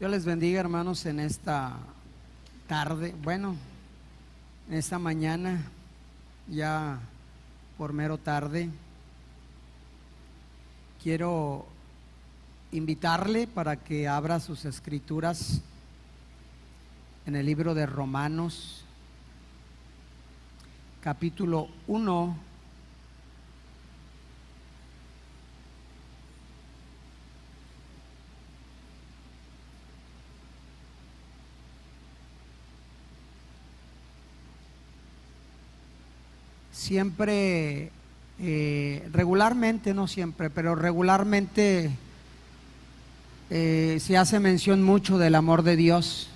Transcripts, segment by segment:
Dios les bendiga, hermanos, en esta tarde, en esta mañana, ya por mero tarde. Quiero invitarle para que abra sus escrituras en el libro de Romanos, capítulo 1. Siempre, regularmente, no siempre, pero regularmente se hace mención mucho del amor de Dios.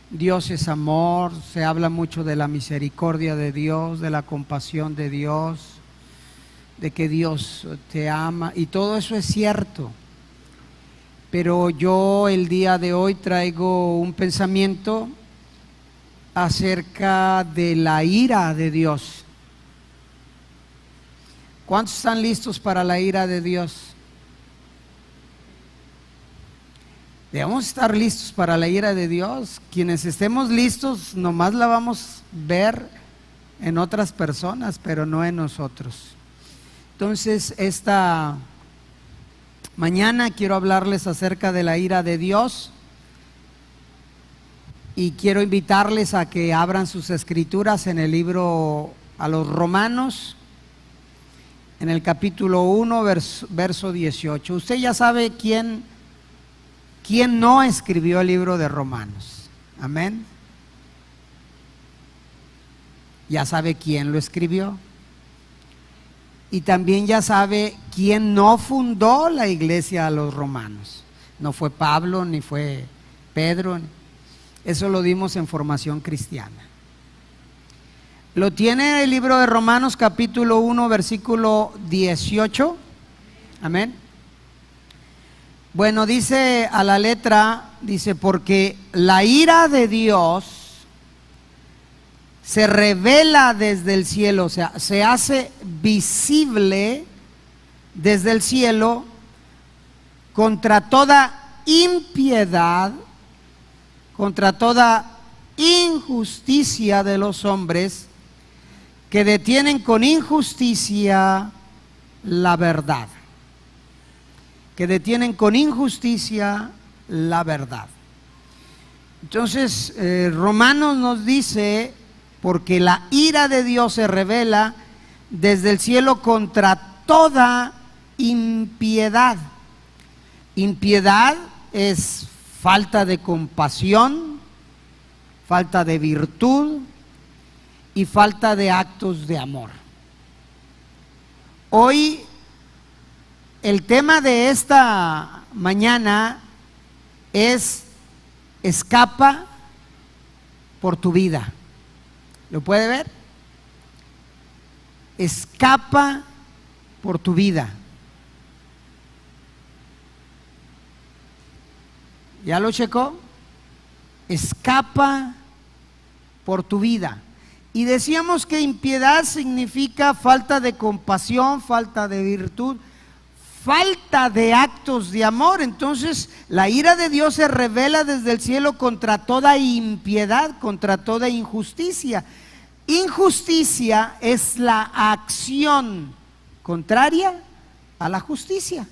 Dios es amor, se habla mucho de la misericordia de Dios, de la compasión de Dios, de que Dios te ama, y todo eso es cierto. Pero yo el día de hoy traigo un pensamiento acerca de la ira de Dios. ¿Cuántos están listos para la ira de Dios? Debemos estar listos para la ira de Dios. Quienes estemos listos, nomás la vamos a ver en otras personas, pero no en nosotros. Entonces, esta mañana quiero hablarles acerca de la ira de Dios. Y quiero invitarles a que abran sus escrituras en el libro a los Romanos, en el capítulo 1, verso 18. Usted ya sabe quién no escribió el libro de Romanos. Amén. Ya sabe quién lo escribió. Y también ya sabe quién no fundó la iglesia a los romanos. No fue Pablo, ni fue Pedro. Eso lo dimos en formación cristiana. Lo tiene el libro de Romanos capítulo 1 versículo 18. Amén. Bueno, dice a la letra, dice: porque la ira de Dios se revela desde el cielo, o sea, se hace visible desde el cielo contra toda impiedad, contra toda injusticia de los hombres que detienen con injusticia la verdad. Que detienen con injusticia la verdad. Entonces, Romanos nos dice: porque la ira de Dios se revela desde el cielo contra toda impiedad. Impiedad es falta de compasión, falta de virtud y falta de actos de amor. Hoy el tema de esta mañana es: escapa por tu vida. ¿Lo puede ver? Escapa por tu vida. ¿Ya lo checó? Escapa por tu vida. Y decíamos que impiedad significa falta de compasión, falta de virtud, falta de actos de amor. Entonces, la ira de Dios se revela desde el cielo contra toda impiedad, contra toda injusticia. Injusticia es la acción contraria a la justicia.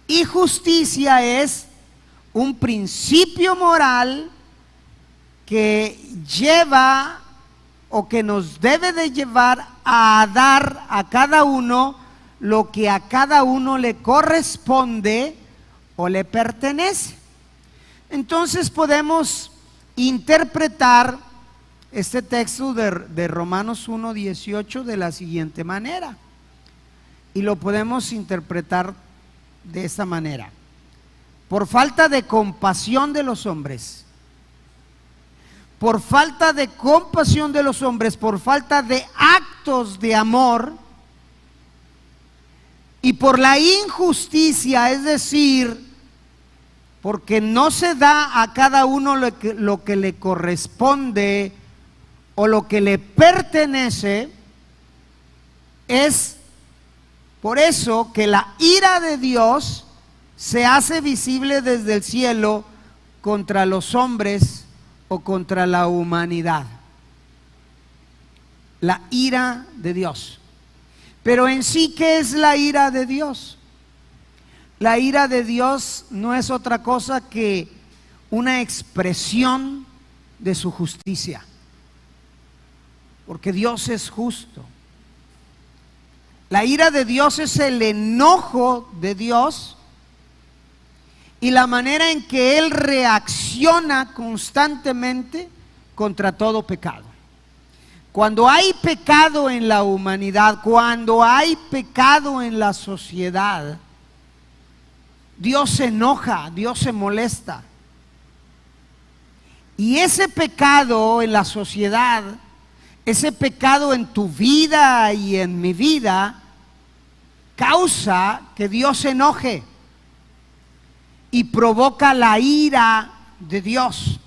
Y justicia es un principio moral que lleva o que nos debe de llevar a dar a cada uno lo que a cada uno le corresponde o le pertenece. Entonces podemos interpretar este texto de Romanos 1:18 de la siguiente manera, y lo podemos interpretar de esta manera: por falta de compasión de los hombres, por falta de compasión de los hombres, por falta de actos de amor y por la injusticia, es decir, porque no se da a cada uno lo que le corresponde o lo que le pertenece, es por eso que la ira de Dios se hace visible desde el cielo contra los hombres o contra la humanidad. La ira de Dios. Pero en sí, ¿qué es la ira de Dios? La ira de Dios no es otra cosa que una expresión de su justicia, porque Dios es justo. La ira de Dios es el enojo de Dios y la manera en que Él reacciona constantemente contra todo pecado. Cuando hay pecado en la humanidad, cuando hay pecado en la sociedad, Dios se enoja, Dios se molesta. Y ese pecado en la sociedad, ese pecado en tu vida y en mi vida, causa que Dios se enoje y provoca la ira de Dios.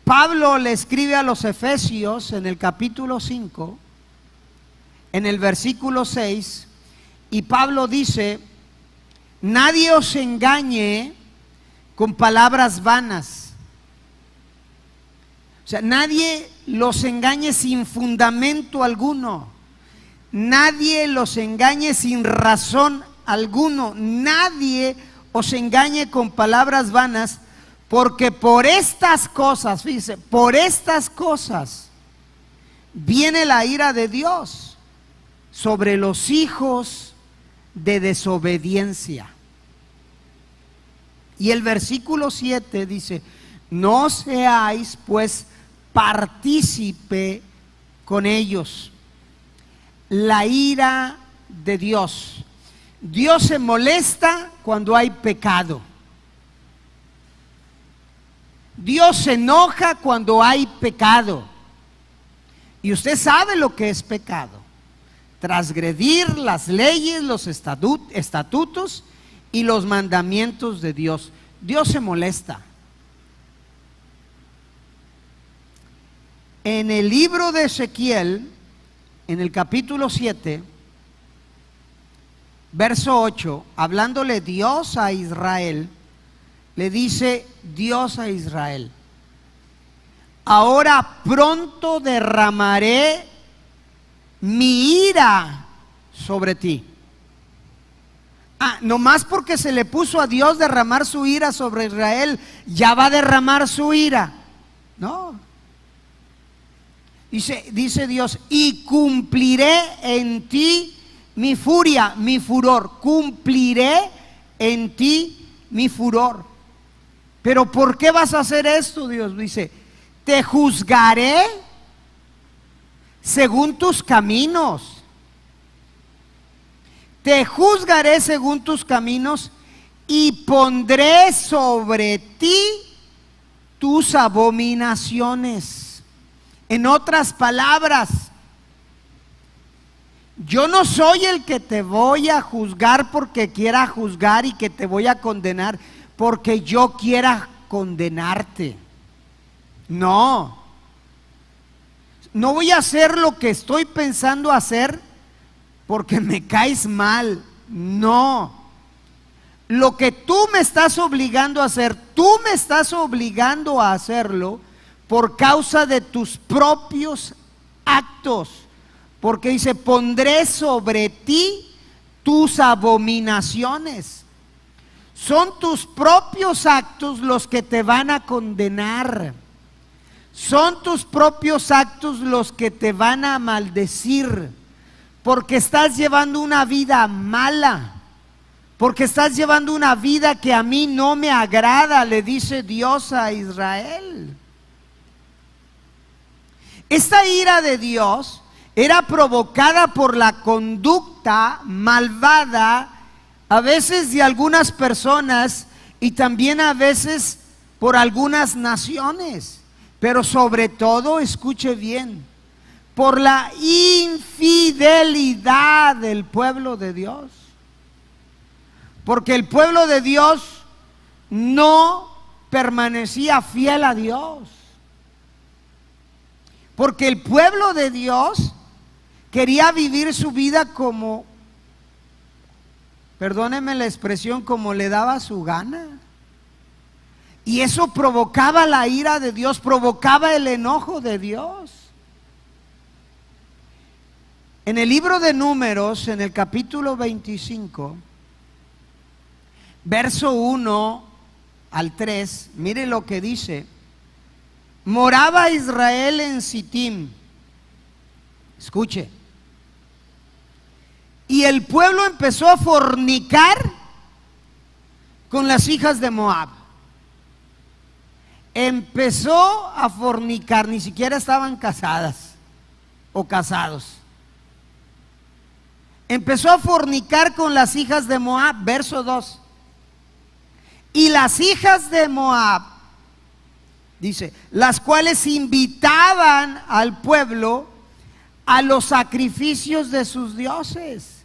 Pablo le escribe a los Efesios en el capítulo 5, en el versículo 6, y Pablo dice: nadie os engañe con palabras vanas. O sea, nadie los engañe sin fundamento alguno. Nadie los engañe sin razón alguno. Nadie os engañe con palabras vanas, porque por estas cosas, fíjese, por estas cosas viene la ira de Dios sobre los hijos de desobediencia. Y el versículo 7 dice: no seáis pues partícipe con ellos. La ira de Dios. Dios se molesta cuando hay pecado. Dios se enoja cuando hay pecado. Y usted sabe lo que es pecado: transgredir las leyes, los estatutos y los mandamientos de Dios. Dios se molesta. En el libro de Ezequiel, en el capítulo 7, verso 8, hablándole Dios a Israel, le dice Dios a Israel: ahora pronto derramaré mi ira sobre ti. Nomás porque se le puso a Dios derramar su ira sobre Israel, ya va a derramar su ira. No. Dice Dios: y cumpliré en ti mi furia, mi furor. Cumpliré en ti mi furor. Pero ¿por qué vas a hacer esto? Dios dice: te juzgaré según tus caminos. Te juzgaré según tus caminos y pondré sobre ti tus abominaciones. En otras palabras, yo no soy el que te voy a juzgar porque quiera juzgar y que te voy a condenar porque yo quiera condenarte. No. No voy a hacer lo que estoy pensando hacer porque me caes mal. No. Lo que tú me estás obligando a hacer, tú me estás obligando a hacerlo por causa de tus propios actos. Porque dice: pondré sobre ti tus abominaciones. Son tus propios actos los que te van a condenar. Son tus propios actos los que te van a maldecir. Porque estás llevando una vida mala. Porque estás llevando una vida que a mí no me agrada, le dice Dios a Israel. Esta ira de Dios era provocada por la conducta malvada, a veces de algunas personas y también a veces por algunas naciones, pero sobre todo, escuche bien, por la infidelidad del pueblo de Dios. Porque el pueblo de Dios no permanecía fiel a Dios. Porque el pueblo de Dios quería vivir su vida como perdónenme la expresión, como le daba su gana. Y eso provocaba la ira de Dios, provocaba el enojo de Dios. En el libro de Números, en el capítulo 25, verso 1 al 3, mire lo que dice. Moraba Israel en Sittim. Escuche. Y el pueblo empezó a fornicar con las hijas de Moab. Empezó a fornicar, ni siquiera estaban casadas o casados. Empezó a fornicar con las hijas de Moab, verso 2. Y las hijas de Moab, dice, las cuales invitaban al pueblo a los sacrificios de sus dioses.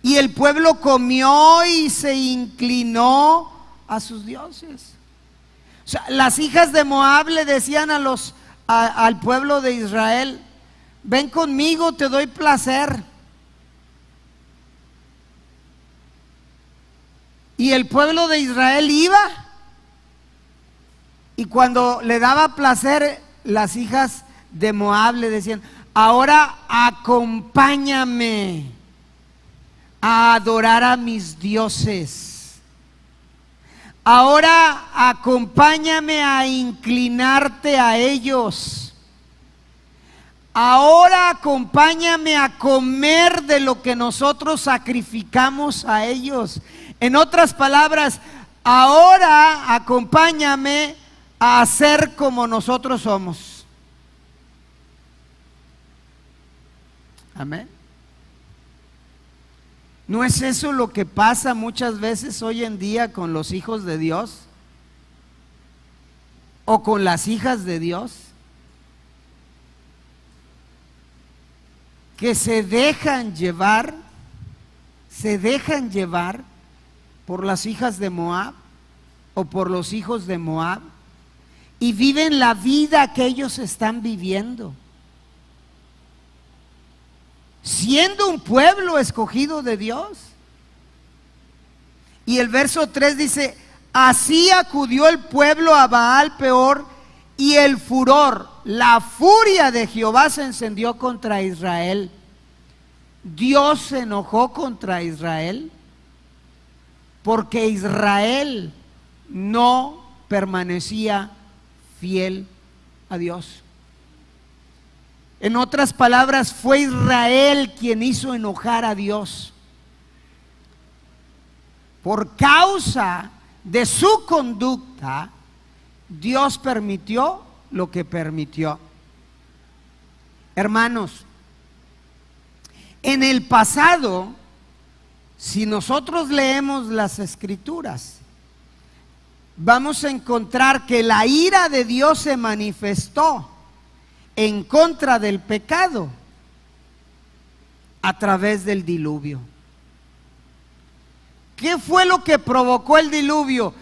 Y el pueblo comió y se inclinó a sus dioses. O sea, las hijas de Moab le decían al pueblo de Israel: ven conmigo, te doy placer. Y el pueblo de Israel iba, y cuando le daba placer, las hijas de Moab le decían: ahora acompáñame a adorar a mis dioses. Ahora acompáñame a inclinarte a ellos. Ahora acompáñame a comer de lo que nosotros sacrificamos a ellos. En otras palabras, ahora acompáñame a hacer como nosotros somos. Amén. ¿No es eso lo que pasa muchas veces hoy en día con los hijos de Dios? ¿O con las hijas de Dios? Que se dejan llevar por las hijas de Moab o por los hijos de Moab, y viven la vida que ellos están viviendo, siendo un pueblo escogido de Dios. Y el verso 3 dice: así acudió el pueblo a Baal Peor, y el furor, la furia de Jehová se encendió contra Israel. Dios se enojó contra Israel porque Israel no permanecía fiel a Dios. En otras palabras, fue Israel quien hizo enojar a Dios. Por causa de su conducta, Dios permitió lo que permitió. Hermanos, en el pasado, si nosotros leemos las Escrituras, vamos a encontrar que la ira de Dios se manifestó en contra del pecado a través del diluvio. ¿Qué fue lo que provocó el diluvio?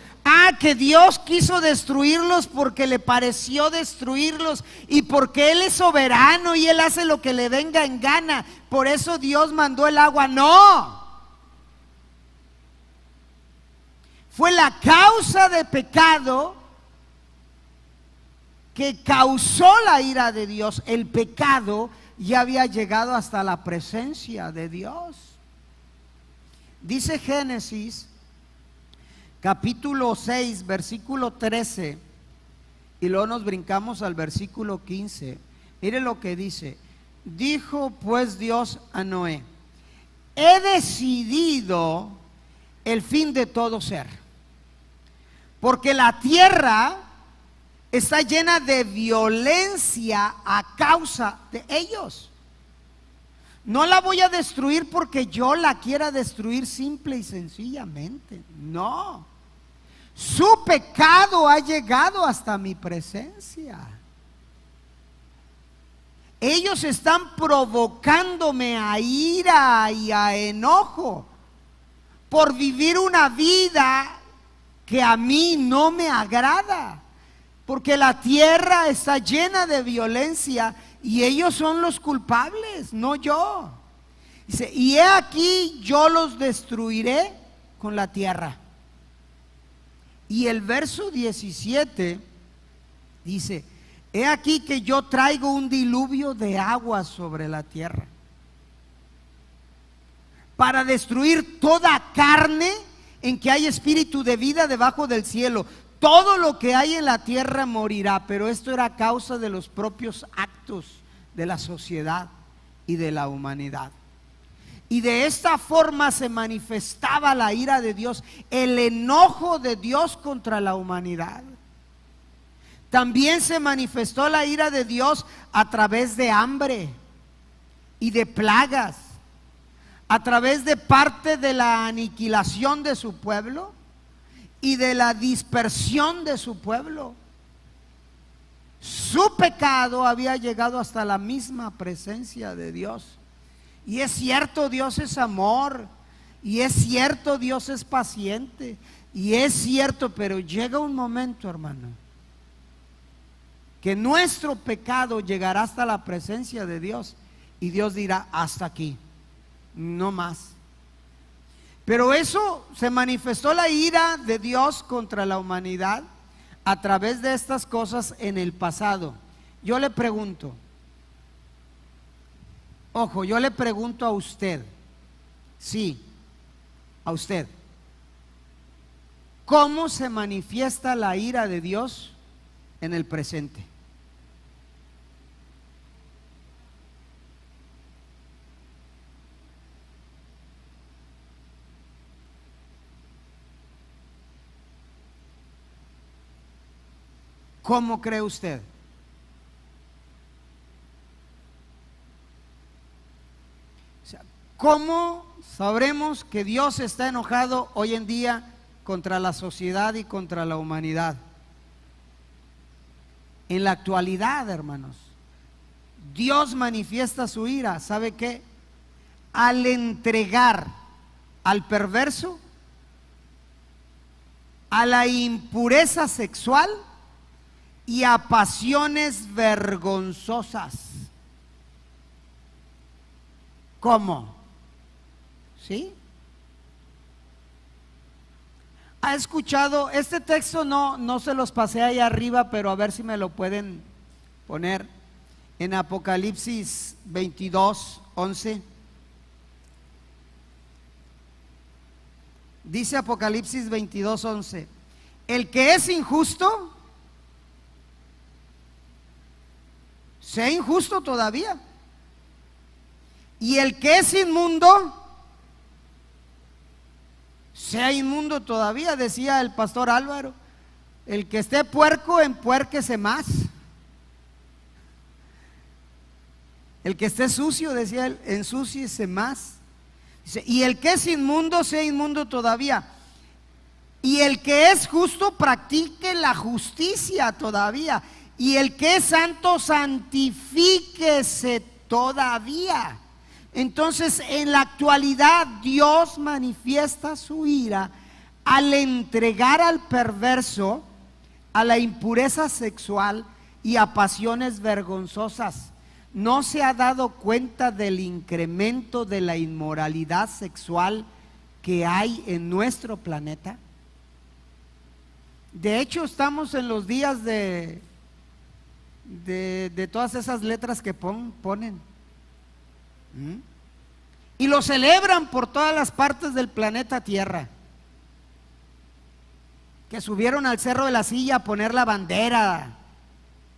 Que Dios quiso destruirlos porque le pareció destruirlos y porque Él es soberano y Él hace lo que le venga en gana. Por eso Dios mandó el agua. No. Fue la causa de pecado que causó la ira de Dios. El pecado ya había llegado hasta la presencia de Dios. Dice Génesis capítulo 6, versículo 13, y luego nos brincamos al versículo 15. Mire lo que dice: dijo pues Dios a Noé: he decidido el fin de todo ser, porque la tierra está llena de violencia a causa de ellos. No la voy a destruir porque yo la quiera destruir simple y sencillamente. No. Su pecado ha llegado hasta mi presencia. Ellos están provocándome a ira y a enojo por vivir una vida que a mí no me agrada, porque la tierra está llena de violencia y ellos son los culpables, no yo. Dice, y he aquí yo los destruiré con la tierra. Y el verso 17 dice, he aquí que yo traigo un diluvio de agua sobre la tierra para destruir toda carne en que hay espíritu de vida debajo del cielo. Todo lo que hay en la tierra morirá, pero esto era a causa de los propios actos de la sociedad y de la humanidad. Y de esta forma se manifestaba la ira de Dios, el enojo de Dios contra la humanidad. También se manifestó la ira de Dios a través de hambre y de plagas, a través de parte de la aniquilación de su pueblo y de la dispersión de su pueblo. Su pecado había llegado hasta la misma presencia de Dios. Y es cierto, Dios es amor, y es cierto, Dios es paciente, y es cierto, pero llega un momento, hermano, que nuestro pecado llegará hasta la presencia de Dios, y Dios dirá, hasta aquí, no más. Pero eso se manifestó la ira de Dios contra la humanidad a través de estas cosas en el pasado. Yo le pregunto, ojo, yo le pregunto a usted, sí, a usted, ¿cómo se manifiesta la ira de Dios en el presente? ¿Cómo cree usted? O sea, ¿cómo sabremos que Dios está enojado hoy en día contra la sociedad y contra la humanidad? En la actualidad, hermanos, Dios manifiesta su ira, ¿sabe qué? Al entregar al perverso, a la impureza sexual y a pasiones vergonzosas. ¿Cómo? ¿Sí? ¿Ha escuchado? Este texto no se los pasé ahí arriba, pero a ver si me lo pueden poner en Apocalipsis 22:11. Dice Apocalipsis 22:11, el que es injusto, sea injusto todavía, y el que es inmundo, sea inmundo todavía. Decía el pastor Álvaro, el que esté puerco, empuérquese más. El que esté sucio, decía él, ensúciese más. Dice, y el que es inmundo, sea inmundo todavía, y el que es justo, practique la justicia todavía, y el que es santo, santifíquese todavía. Entonces, en la actualidad, Dios manifiesta su ira al entregar al perverso a la impureza sexual y a pasiones vergonzosas. ¿No se ha dado cuenta del incremento de la inmoralidad sexual que hay en nuestro planeta? De hecho, estamos en los días de todas esas letras que ponen. Y lo celebran por todas las partes del planeta Tierra. Que subieron al Cerro de la Silla a poner la bandera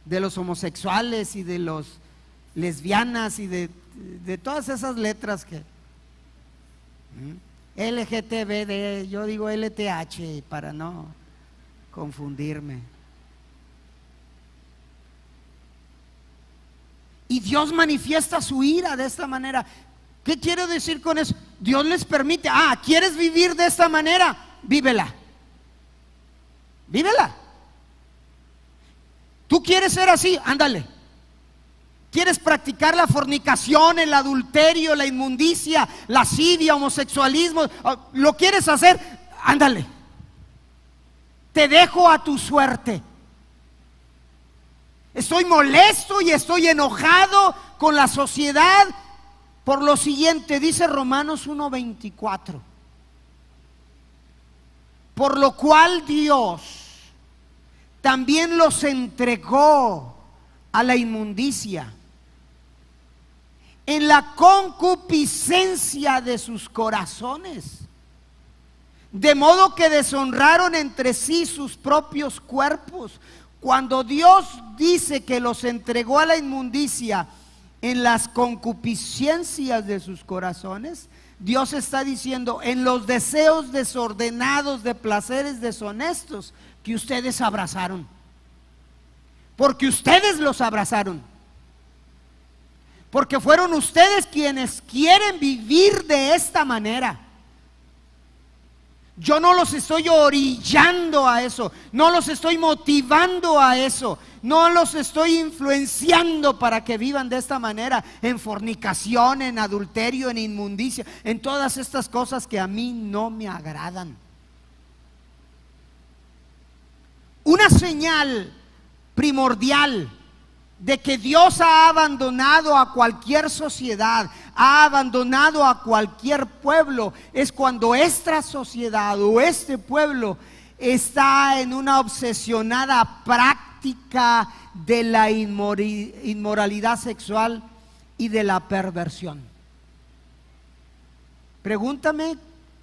de los homosexuales y de los lesbianas y de todas esas letras que LGTBD, yo digo LTH para no confundirme. Y Dios manifiesta su ira de esta manera. ¿Qué quiero decir con eso? Dios les permite, ¿quieres vivir de esta manera? Vívela. Vívela. ¿Tú quieres ser así? Ándale. ¿Quieres practicar la fornicación, el adulterio, la inmundicia, lascivia, homosexualismo? ¿Lo quieres hacer? Ándale. Te dejo a tu suerte. Estoy molesto y estoy enojado con la sociedad Por lo siguiente, dice Romanos 1:24, por lo cual Dios también los entregó a la inmundicia en la concupiscencia de sus corazones, de modo que deshonraron entre sí sus propios cuerpos. Cuando Dios dice que los entregó a la inmundicia en las concupiscencias de sus corazones, Dios está diciendo en los deseos desordenados de placeres deshonestos que ustedes abrazaron, porque ustedes los abrazaron, porque fueron ustedes quienes quieren vivir de esta manera. Yo no los estoy orillando a eso, no los estoy motivando a eso, no los estoy influenciando para que vivan de esta manera, en fornicación, en adulterio, en inmundicia, en todas estas cosas que a mí no me agradan. Una señal primordial de que Dios ha abandonado a cualquier sociedad, ha abandonado a cualquier pueblo, es cuando esta sociedad o este pueblo está en una obsesionada práctica de la inmoralidad sexual y de la perversión. Pregúntame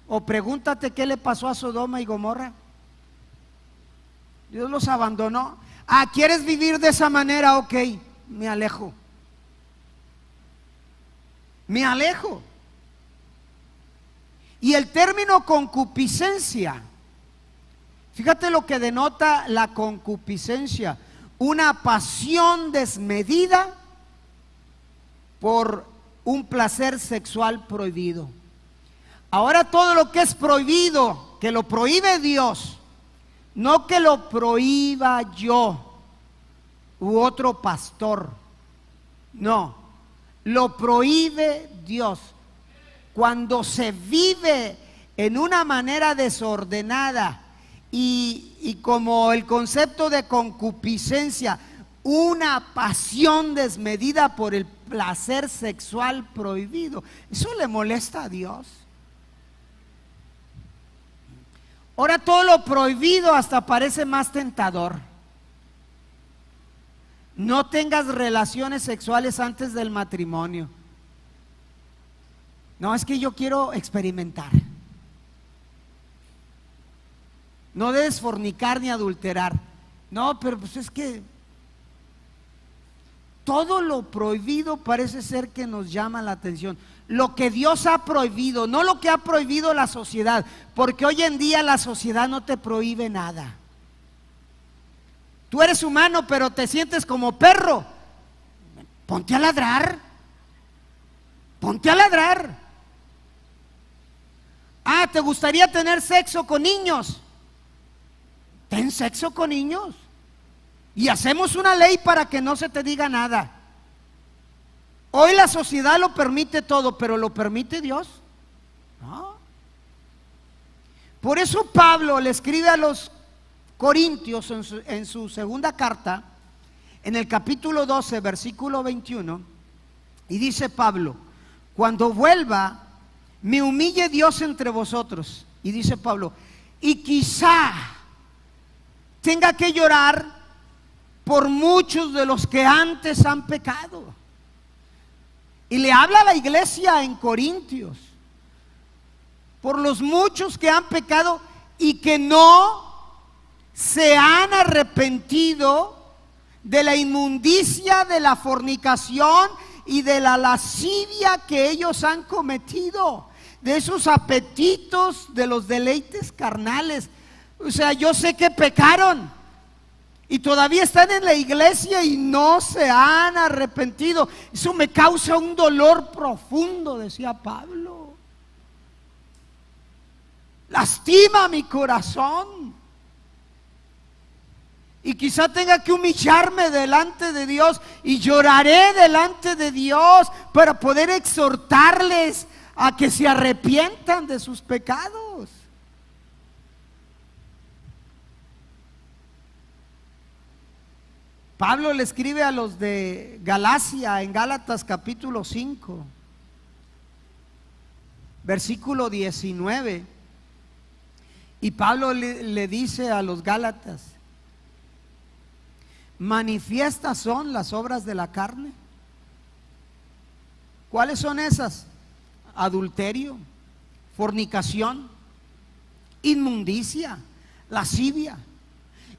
o pregúntate qué le pasó a Sodoma y Gomorra. Dios los abandonó. Ah, ¿quieres vivir de esa manera? Ok, me alejo. Me alejo. Y el término concupiscencia, fíjate lo que denota la concupiscencia: una pasión desmedida por un placer sexual prohibido. Ahora todo lo que es prohibido, que lo prohíbe Dios, no que lo prohíba yo u otro pastor, no, lo prohíbe Dios. Cuando se vive en una manera desordenada y como el concepto de concupiscencia, una pasión desmedida por el placer sexual prohibido, eso le molesta a Dios. Ahora todo lo prohibido hasta parece más tentador. No tengas relaciones sexuales antes del matrimonio. No, es que yo quiero experimentar. No debes fornicar ni adulterar. No, pero pues es que todo lo prohibido parece ser que nos llama la atención. Lo que Dios ha prohibido, no lo que ha prohibido la sociedad, porque hoy en día la sociedad no te prohíbe nada. Tú eres humano, pero te sientes como perro. Ponte a ladrar. Ponte a ladrar. Ah, ¿te gustaría tener sexo con niños? Ten sexo con niños. Y hacemos una ley para que no se te diga nada. Hoy la sociedad lo permite todo, pero ¿lo permite Dios? No. Por eso Pablo le escribe a los Corintios en su segunda carta, en el capítulo 12, versículo 21, y dice Pablo: cuando vuelva, me humille Dios entre vosotros. Y dice Pablo: y quizá tenga que llorar por muchos de los que antes han pecado. Y le habla a la iglesia en Corintios, por los muchos que han pecado y que no se han arrepentido de la inmundicia, de la fornicación y de la lascivia que ellos han cometido, de esos apetitos, de los deleites carnales. O sea, yo sé que pecaron y todavía están en la iglesia y no se han arrepentido. Eso me causa un dolor profundo, decía Pablo. Lastima mi corazón. Y quizá tenga que humillarme delante de Dios y lloraré delante de Dios para poder exhortarles a que se arrepientan de sus pecados. Pablo le escribe a los de Galacia en Gálatas capítulo 5 versículo 19. Y Pablo le dice a los Gálatas: manifiestas son las obras de la carne. ¿Cuáles son esas? Adulterio, fornicación, inmundicia, lascivia.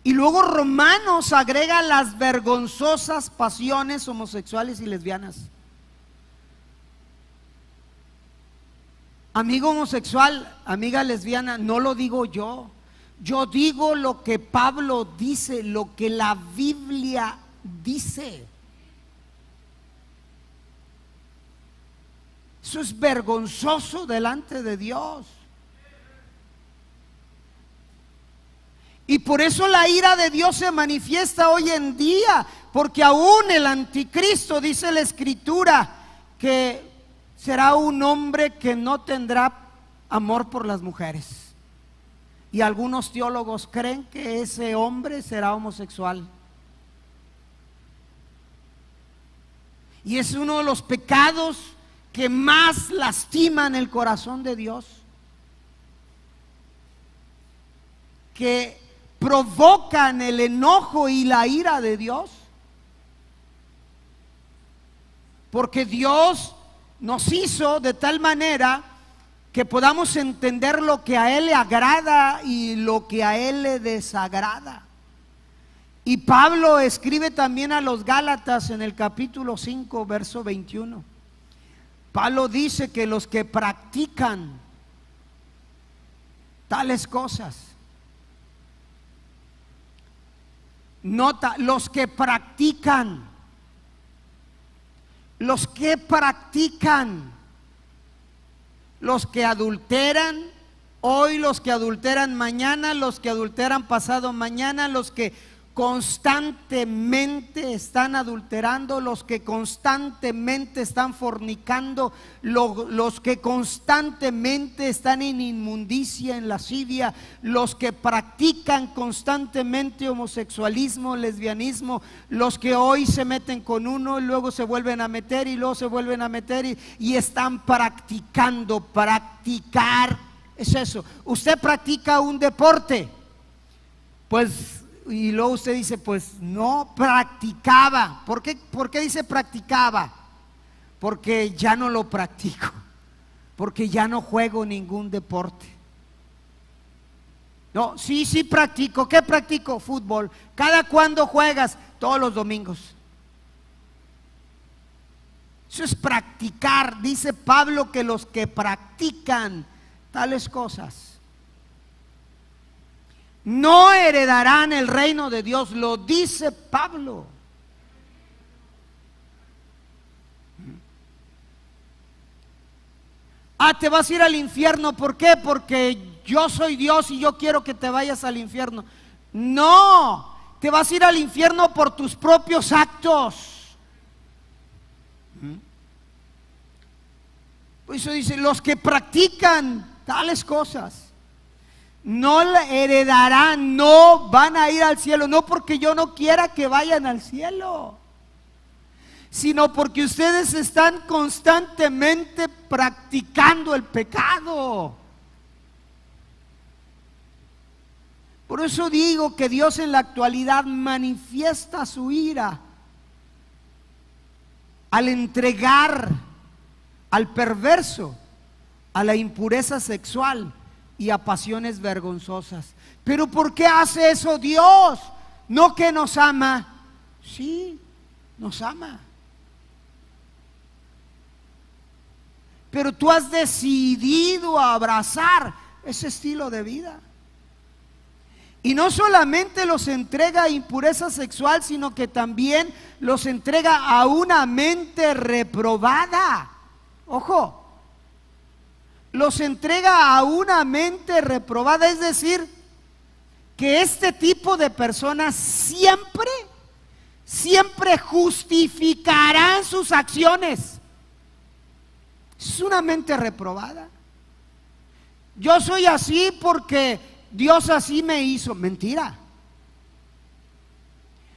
Y luego Romanos agrega las vergonzosas pasiones homosexuales y lesbianas. Amigo homosexual, amiga lesbiana, no lo digo yo. Yo digo lo que Pablo dice, lo que la Biblia dice. Eso es vergonzoso delante de Dios. Y por eso la ira de Dios se manifiesta hoy en día, porque aún el anticristo, dice la Escritura, que será un hombre que no tendrá amor por las mujeres. Y algunos teólogos creen que ese hombre será homosexual. Y es uno de los pecados que más lastiman el corazón de Dios, que provocan el enojo y la ira de Dios, porque Dios nos hizo de tal manera que podamos entender lo que a Él le agrada y lo que a Él le desagrada. Y Pablo escribe también a los Gálatas en el capítulo 5, verso 21. Pablo dice que los que practican tales cosas, nota, los que practican, los que adulteran hoy, los que adulteran mañana, los que adulteran pasado mañana, los que constantemente están adulterando, los que constantemente están fornicando, los que constantemente están en inmundicia, en lascivia, los que practican constantemente homosexualismo, lesbianismo, los que hoy se meten con uno y luego se vuelven a meter y luego se vuelven a meter y están practicando. Practicar es eso. Usted practica un deporte, pues, y luego usted dice, pues no practicaba. ¿Por qué dice practicaba? Porque ya no lo practico, porque ya no juego ningún deporte. No, sí practico. ¿Qué practico? Fútbol. ¿Cada cuándo juegas? Todos los domingos. Eso es practicar. Dice Pablo que los que practican tales cosas no heredarán el reino de Dios. Lo dice Pablo. Te vas a ir al infierno. ¿Por qué? Porque yo soy Dios y yo quiero que te vayas al infierno. No, te vas a ir al infierno por tus propios actos. Por eso dice, los que practican tales cosas no la heredarán, no van a ir al cielo. No porque yo no quiera que vayan al cielo, sino porque ustedes están constantemente practicando el pecado. Por eso digo que Dios en la actualidad manifiesta su ira al entregar al perverso a la impureza sexual y a pasiones vergonzosas. Pero ¿por qué hace eso Dios? ¿No que nos ama? Sí, nos ama. Pero tú has decidido abrazar ese estilo de vida. Y no solamente los entrega a impureza sexual, sino que también los entrega a una mente reprobada. Ojo, los entrega a una mente reprobada, es decir, que este tipo de personas siempre justificarán sus acciones. Es una mente reprobada. Yo soy así porque Dios así me hizo. Mentira.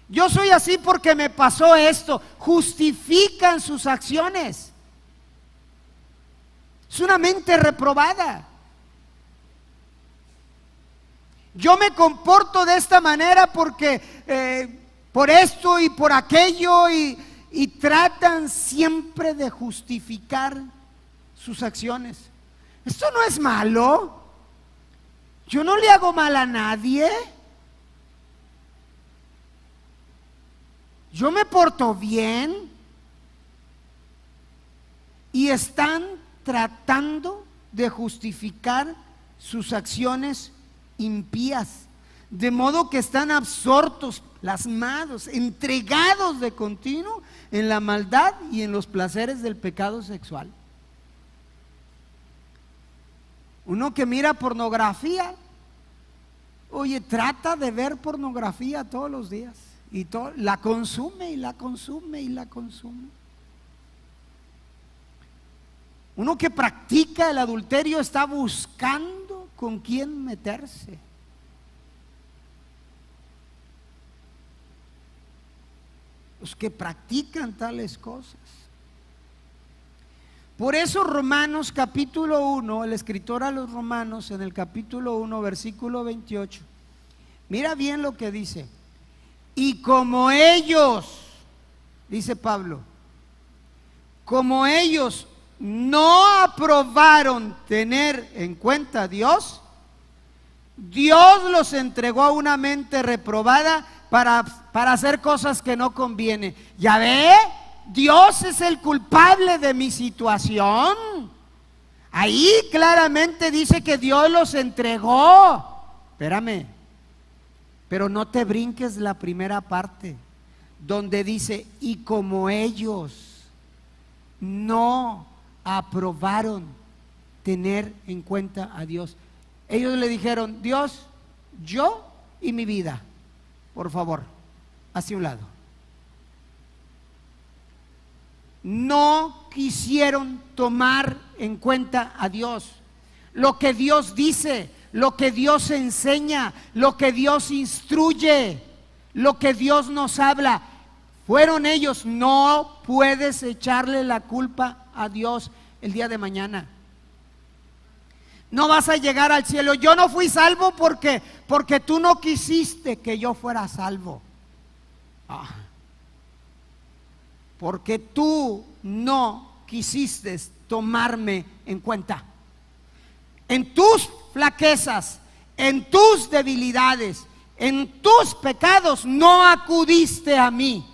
Yo soy así porque me pasó esto. Justifican sus acciones. Es una mente reprobada. Yo me comporto de esta manera porque por esto y por aquello, y tratan siempre de justificar sus acciones. Esto no es malo. Yo no le hago mal a nadie. Yo me porto bien. Y están tratando de justificar sus acciones impías, de modo que están absortos, plasmados, entregados de continuo en la maldad y en los placeres del pecado sexual. Uno que mira pornografía, oye, trata de ver pornografía todos los días y la consume y la consume y la consume. Uno que practica el adulterio está buscando con quién meterse. Los que practican tales cosas. Por eso Romanos capítulo 1, el escritor a los Romanos en el capítulo 1 versículo 28, mira bien lo que dice. Y como ellos, dice Pablo, como ellos no aprobaron tener en cuenta a Dios, Dios los entregó a una mente reprobada para hacer cosas que no convienen. ¿Ya ve? Dios es el culpable de mi situación. Ahí claramente dice que Dios los entregó. Espérame, pero no te brinques la primera parte, donde dice, y como ellos no aprobaron tener en cuenta a Dios. Ellos le dijeron, Dios, yo y mi vida, por favor, hacia un lado. No quisieron tomar en cuenta a Dios, lo que Dios dice, lo que Dios enseña, lo que Dios instruye, lo que Dios nos habla. Fueron ellos. No puedes echarle la culpa a Dios el día de mañana. No vas a llegar al cielo. Yo no fui salvo porque tú no quisiste que yo fuera salvo. Porque tú no quisiste tomarme en cuenta. En tus flaquezas, en tus debilidades, en tus pecados no acudiste a mí.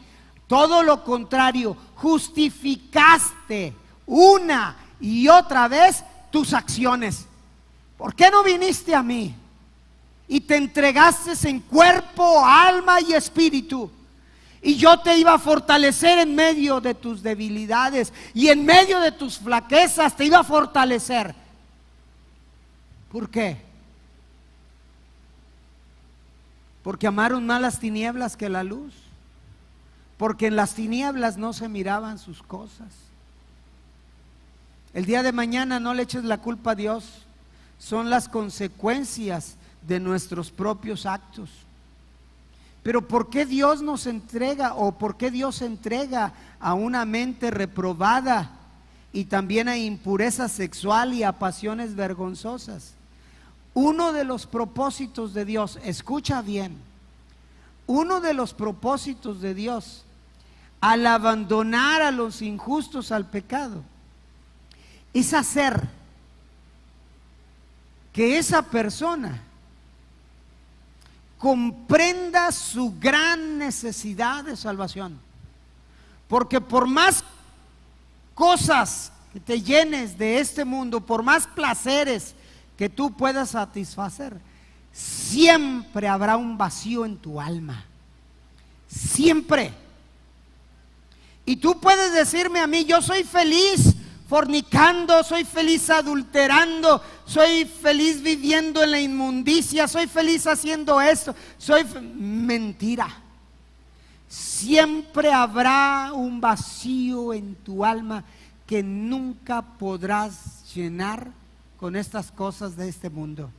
Todo lo contrario, justificaste una y otra vez tus acciones. ¿Por qué no viniste a mí? Y te entregaste en cuerpo, alma y espíritu. Y yo te iba a fortalecer en medio de tus debilidades y en medio de tus flaquezas te iba a fortalecer. ¿Por qué? Porque amaron más las tinieblas que la luz. Porque en las tinieblas no se miraban sus cosas. El día de mañana no le eches la culpa a Dios. Son las consecuencias de nuestros propios actos. Pero ¿por qué Dios nos entrega, o por qué Dios entrega a una mente reprobada y también a impureza sexual y a pasiones vergonzosas? Uno de los propósitos de Dios, escucha bien, uno de los propósitos de Dios al abandonar a los injustos al pecado es hacer que esa persona comprenda su gran necesidad de salvación. Porque por más cosas que te llenes de este mundo, por más placeres que tú puedas satisfacer, siempre habrá un vacío en tu alma. Siempre. Y tú puedes decirme a mí, yo soy feliz fornicando, soy feliz adulterando, soy feliz viviendo en la inmundicia, soy feliz haciendo esto, mentira. Siempre habrá un vacío en tu alma que nunca podrás llenar con estas cosas de este mundo.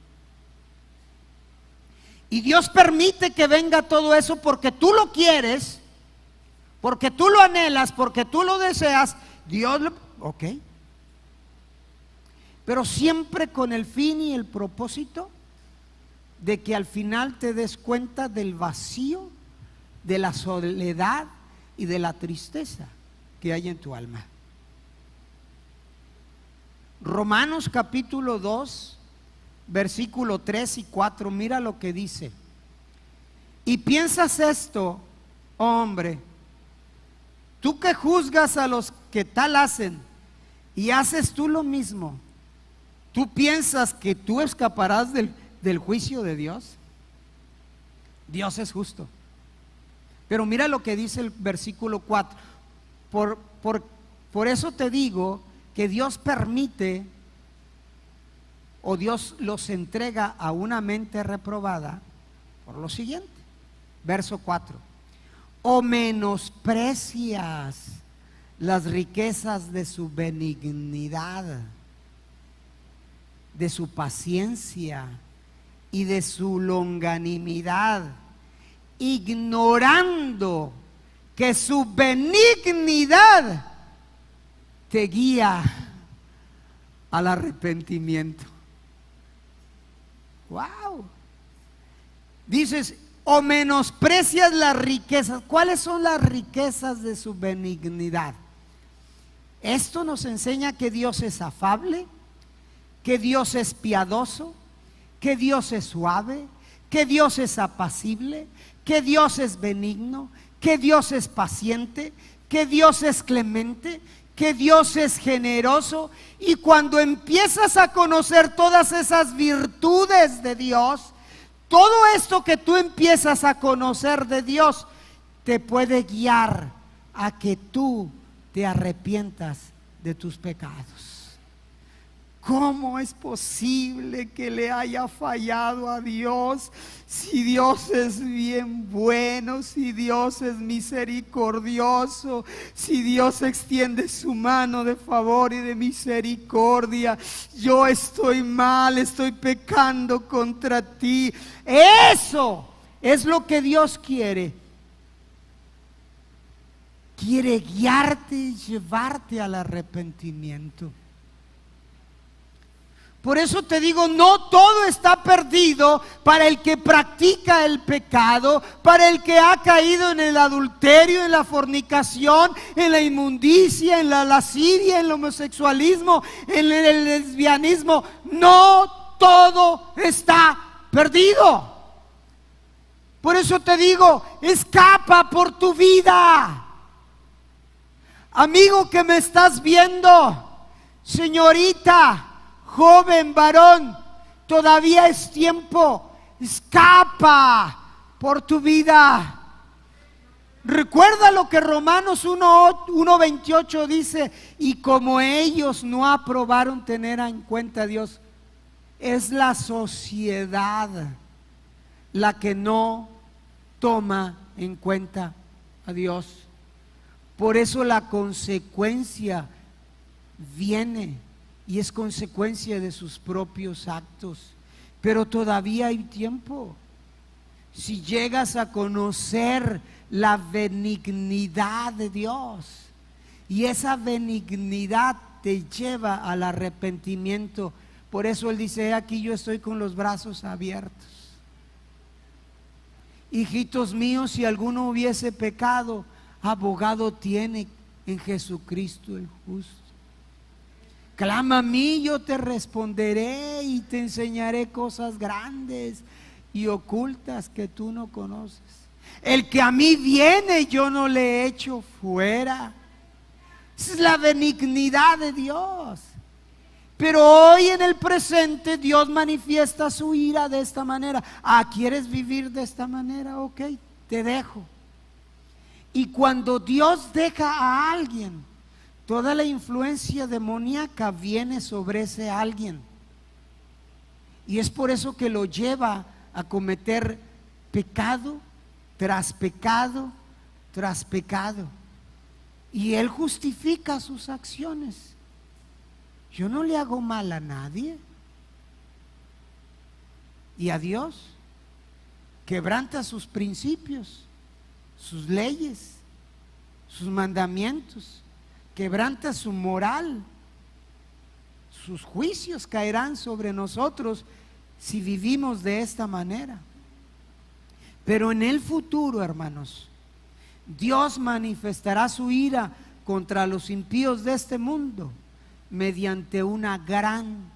Y Dios permite que venga todo eso porque tú lo quieres, porque tú lo anhelas, porque tú lo deseas. Dios lo... Ok. pero siempre con el fin y el propósito de que al final te des cuenta del vacío, de la soledad y de la tristeza que hay en tu alma. Romanos capítulo 2, versículo 3 y 4, mira lo que dice. Y piensas esto, hombre, tú que juzgas a los que tal hacen y haces tú lo mismo, ¿tú piensas que tú escaparás del juicio de Dios? Dios es justo. Pero mira lo que dice el versículo 4. Por eso te digo que Dios permite, o Dios los entrega a una mente reprobada por lo siguiente. Verso 4. O menosprecias las riquezas de su benignidad, de su paciencia y de su longanimidad, ignorando que su benignidad te guía al arrepentimiento. Wow. Dices, o menosprecias las riquezas. ¿Cuáles son las riquezas de su benignidad? Esto nos enseña que Dios es afable, que Dios es piadoso, que Dios es suave, que Dios es apacible, que Dios es benigno, que Dios es paciente, que Dios es clemente, que Dios es generoso. Y cuando empiezas a conocer todas esas virtudes de Dios, todo esto que tú empiezas a conocer de Dios te puede guiar a que tú te arrepientas de tus pecados. ¿Cómo es posible que le haya fallado a Dios? Si Dios es bien bueno, si Dios es misericordioso, si Dios extiende su mano de favor y de misericordia, yo estoy mal, estoy pecando contra ti. Eso es lo que Dios quiere. Quiere guiarte y llevarte al arrepentimiento. Por eso te digo, no todo está perdido para el que practica el pecado, para el que ha caído en el adulterio, en la fornicación, en la inmundicia, en la lascivia, en el homosexualismo, en el lesbianismo. No todo está perdido. Por eso te digo, escapa por tu vida. Amigo que me estás viendo, señorita, joven, varón, todavía es tiempo. Escapa por tu vida. Recuerda lo que Romanos 1:28 dice: y como ellos no aprobaron tener en cuenta a Dios, es la sociedad la que no toma en cuenta a Dios. Por eso la consecuencia viene, y es consecuencia de sus propios actos. Pero todavía hay tiempo. Si llegas a conocer la benignidad de Dios, y esa benignidad te lleva al arrepentimiento. Por eso Él dice: aquí yo estoy con los brazos abiertos. Hijitos míos, si alguno hubiese pecado, abogado tiene en Jesucristo el justo. Clama a mí, yo te responderé y te enseñaré cosas grandes y ocultas que tú no conoces. El que a mí viene, yo no le echo fuera. Esa es la benignidad de Dios. Pero hoy en el presente Dios manifiesta su ira de esta manera. ¿Quieres vivir de esta manera? Ok, te dejo. Y cuando Dios deja a alguien, toda la influencia demoníaca viene sobre ese alguien. Y es por eso que lo lleva a cometer pecado tras pecado tras pecado. Y él justifica sus acciones. Yo no le hago mal a nadie. Y a Dios quebranta sus principios, sus leyes, sus mandamientos, quebranta su moral, sus juicios caerán sobre nosotros si vivimos de esta manera. Pero en el futuro, hermanos, Dios manifestará su ira contra los impíos de este mundo mediante una gran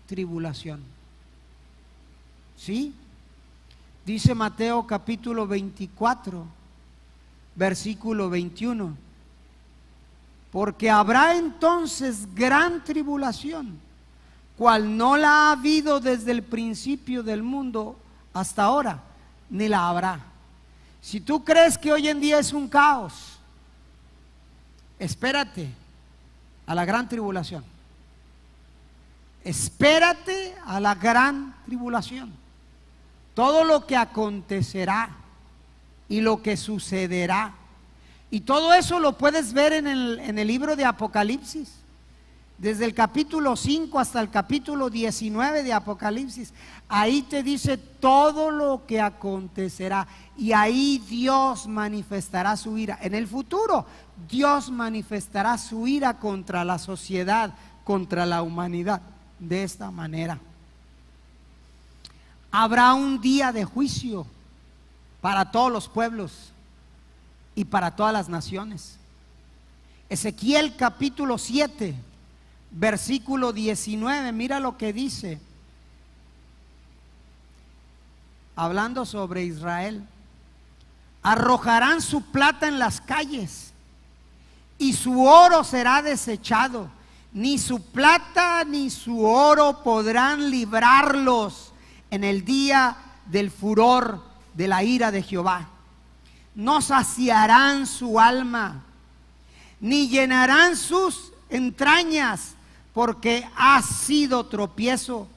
tribulación. ¿Sí? Dice Mateo capítulo 24, versículo 21. Porque habrá entonces gran tribulación, cual no la ha habido desde el principio del mundo hasta ahora, ni la habrá. Si tú crees que hoy en día es un caos, espérate a la gran tribulación. Espérate a la gran tribulación. Todo lo que acontecerá y lo que sucederá. Y todo eso lo puedes ver en el libro de Apocalipsis. Desde el capítulo 5 hasta el capítulo 19 de Apocalipsis. Ahí te dice todo lo que acontecerá. Y ahí Dios manifestará su ira. En el futuro, Dios manifestará su ira contra la sociedad, contra la humanidad. De esta manera. Habrá un día de juicio para todos los pueblos y para todas las naciones. Ezequiel capítulo 7, versículo 19, mira lo que dice, hablando sobre Israel. Arrojarán su plata en las calles y su oro será desechado. Ni su plata ni su oro podrán librarlos en el día del furor de la ira de Jehová. No saciarán su alma, ni llenarán sus entrañas, porque ha sido tropiezo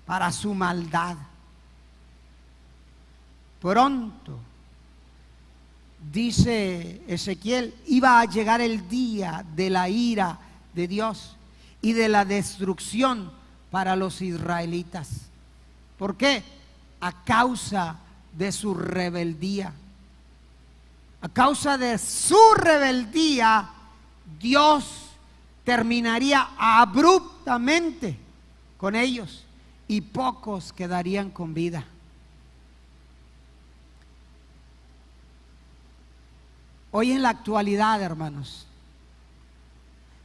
para su maldad. Pronto, dice Ezequiel, iba a llegar el día de la ira de Dios y de la destrucción para los israelitas. ¿Por qué? A causa de su rebeldía. A causa de su rebeldía, Dios terminaría abruptamente con ellos y pocos quedarían con vida. Hoy en la actualidad, hermanos,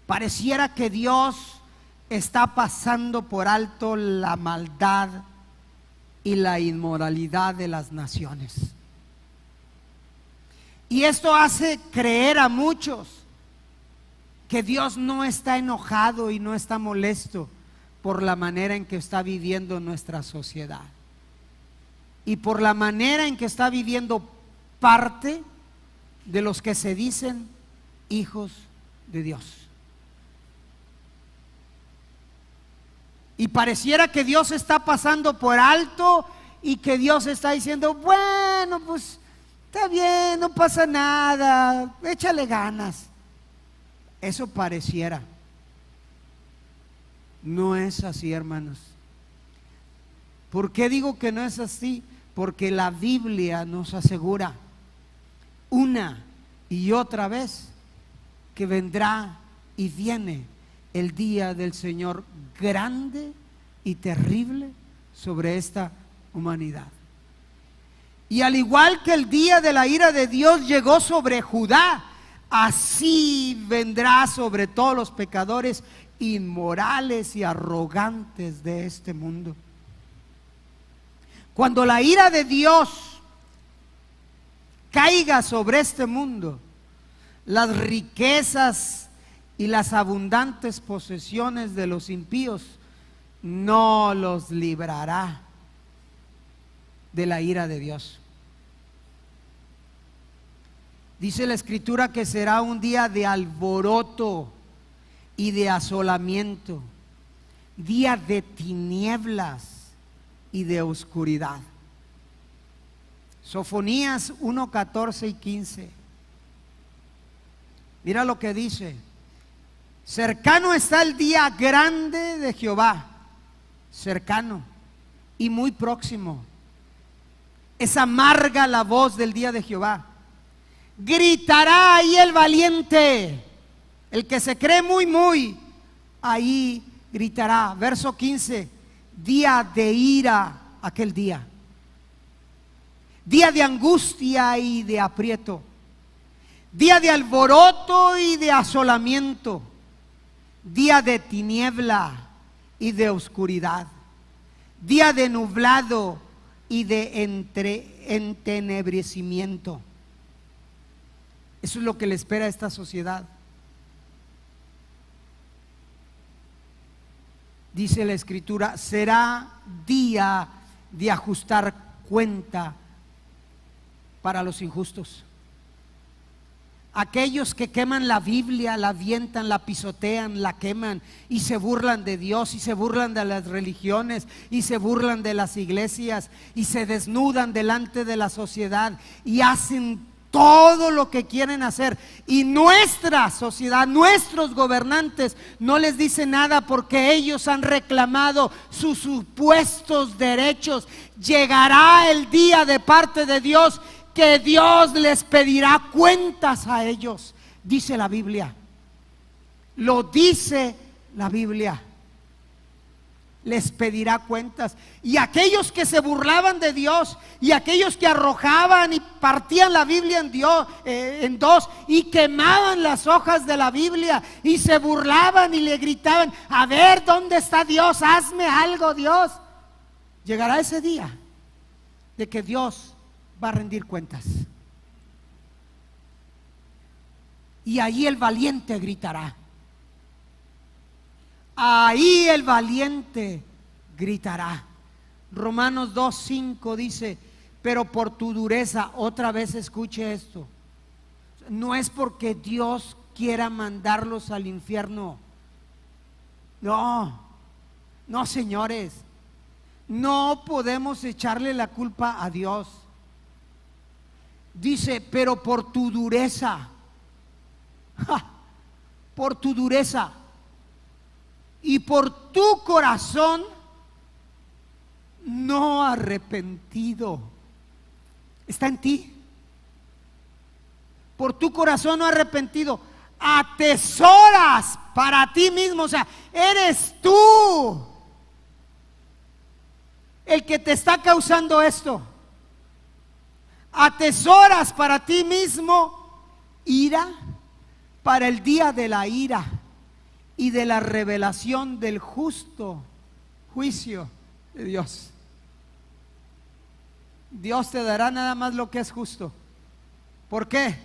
pareciera que Dios está pasando por alto la maldad y la inmoralidad de las naciones. Y esto hace creer a muchos que Dios no está enojado y no está molesto por la manera en que está viviendo nuestra sociedad y por la manera en que está viviendo parte de los que se dicen hijos de Dios. Y pareciera que Dios está pasando por alto y que Dios está diciendo, bueno, pues está bien, no pasa nada, échale ganas. Eso pareciera. No es así, hermanos. ¿Por qué digo que no es así? Porque la Biblia nos asegura una y otra vez que vendrá y viene el día del Señor grande y terrible sobre esta humanidad. Y al igual que el día de la ira de Dios llegó sobre Judá, así vendrá sobre todos los pecadores inmorales y arrogantes de este mundo. Cuando la ira de Dios caiga sobre este mundo, las riquezas y las abundantes posesiones de los impíos no los librará de la ira de Dios. Dice la Escritura que será un día de alboroto y de asolamiento, día de tinieblas y de oscuridad. Sofonías 1, 14 y 15. Mira lo que dice: cercano está el día grande de Jehová, cercano y muy próximo. Es amarga la voz del día de Jehová. Gritará ahí el valiente, el que se cree muy, ahí gritará. Verso 15, día de ira aquel día, día de angustia y de aprieto, día de alboroto y de asolamiento, día de tiniebla y de oscuridad, día de nublado y de entenebrecimiento. Eso es lo que le espera a esta sociedad. Dice la Escritura, será día de ajustar cuenta para los injustos. Aquellos que queman la Biblia, la avientan, la pisotean, la queman y se burlan de Dios y se burlan de las religiones y se burlan de las iglesias y se desnudan delante de la sociedad y hacen todo lo que quieren hacer, y nuestra sociedad, nuestros gobernantes no les dicen nada porque ellos han reclamado sus supuestos derechos. Llegará el día de parte de Dios que Dios les pedirá cuentas a ellos, dice la Biblia. Lo dice la Biblia. Les pedirá cuentas. Y aquellos que se burlaban de Dios, y aquellos que arrojaban y partían la Biblia en dos y quemaban las hojas de la Biblia y se burlaban y le gritaban, a ver, ¿dónde está Dios? Hazme algo, Dios. Llegará ese día de que Dios va a rendir cuentas. Y ahí el valiente gritará. Ahí el valiente gritará. Romanos 2:5 dice, pero por tu dureza, otra vez escuche esto, no es porque Dios quiera mandarlos al infierno. No, no, señores, no podemos echarle la culpa a Dios. Dice, pero por tu dureza, por tu dureza y por tu corazón no arrepentido. Está en ti. Por tu corazón no arrepentido, atesoras para ti mismo. O sea, eres tú el que te está causando esto. Atesoras para ti mismo ira para el día de la ira y de la revelación del justo juicio de Dios. Dios te dará nada más lo que es justo. ¿Por qué?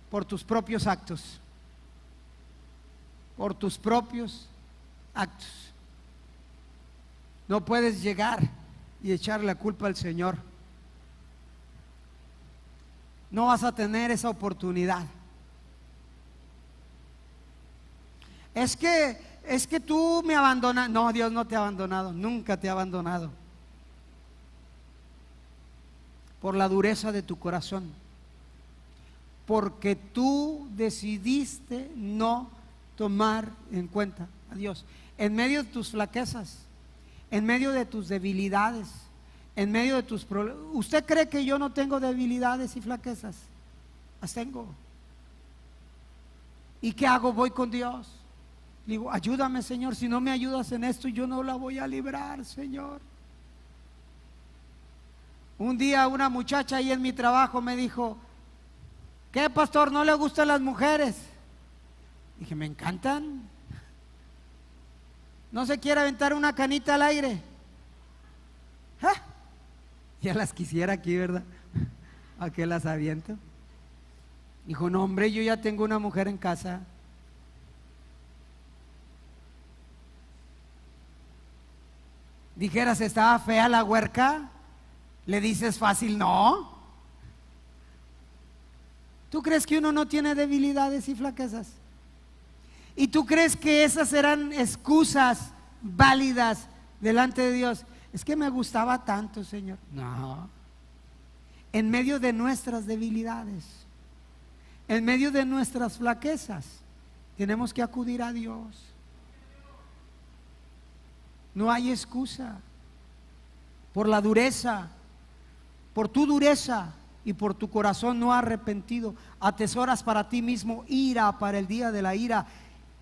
Por tus propios actos. Por tus propios actos. No puedes llegar y echarle la culpa al Señor. No vas a tener esa oportunidad. Es que tú me abandonas. No, Dios no te ha abandonado, nunca te ha abandonado. Por la dureza de tu corazón, porque tú decidiste no tomar en cuenta a Dios en medio de tus flaquezas, en medio de tus debilidades, en medio de tus problemas. ¿Usted cree que yo no tengo debilidades y flaquezas? Las tengo. ¿Y qué hago? Voy con Dios. Digo, ayúdame, Señor, si no me ayudas en esto, yo no la voy a librar, Señor. Un día una muchacha ahí en mi trabajo me dijo, ¿qué, pastor, no le gustan las mujeres? Dije, me encantan. ¿No se quiere aventar una canita al aire? ¿Ah? Ya las quisiera aquí, ¿verdad? ¿A qué las aviento? Dijo, no, hombre, yo ya tengo una mujer en casa. Dijeras, estaba fea la huerca, le dices fácil, no. ¿Tú crees que uno no tiene debilidades y flaquezas? ¿Y tú crees que esas eran excusas válidas delante de Dios? Es que me gustaba tanto, Señor. No. En medio de nuestras debilidades, en medio de nuestras flaquezas, tenemos que acudir a Dios. No hay excusa. Por la dureza, por tu dureza y por tu corazón no arrepentido, atesoras para ti mismo ira para el día de la ira